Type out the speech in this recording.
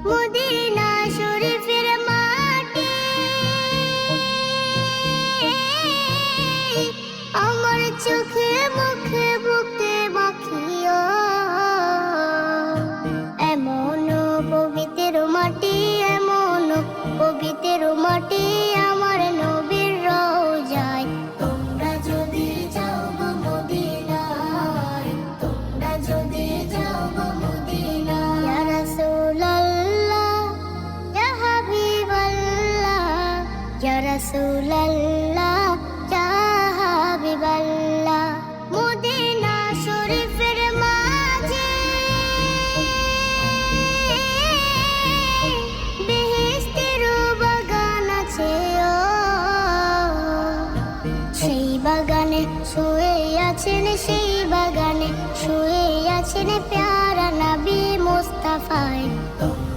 Medina শরীফের মাটি আমার চোখে মুখে বুকে মাখিও। এমন পবিত্র মাটি, এমন পবিত্র মাটি আমার নবীর রওজায়। তোমরা যদি যাও গো মদিনায়, তোমরা যদি যাও গো মদিনায়। ইয়া রাসূলুল্লাহ, ইয়া হাবিবাল্লাহ, ইয়া রাসূলুল্লাহ,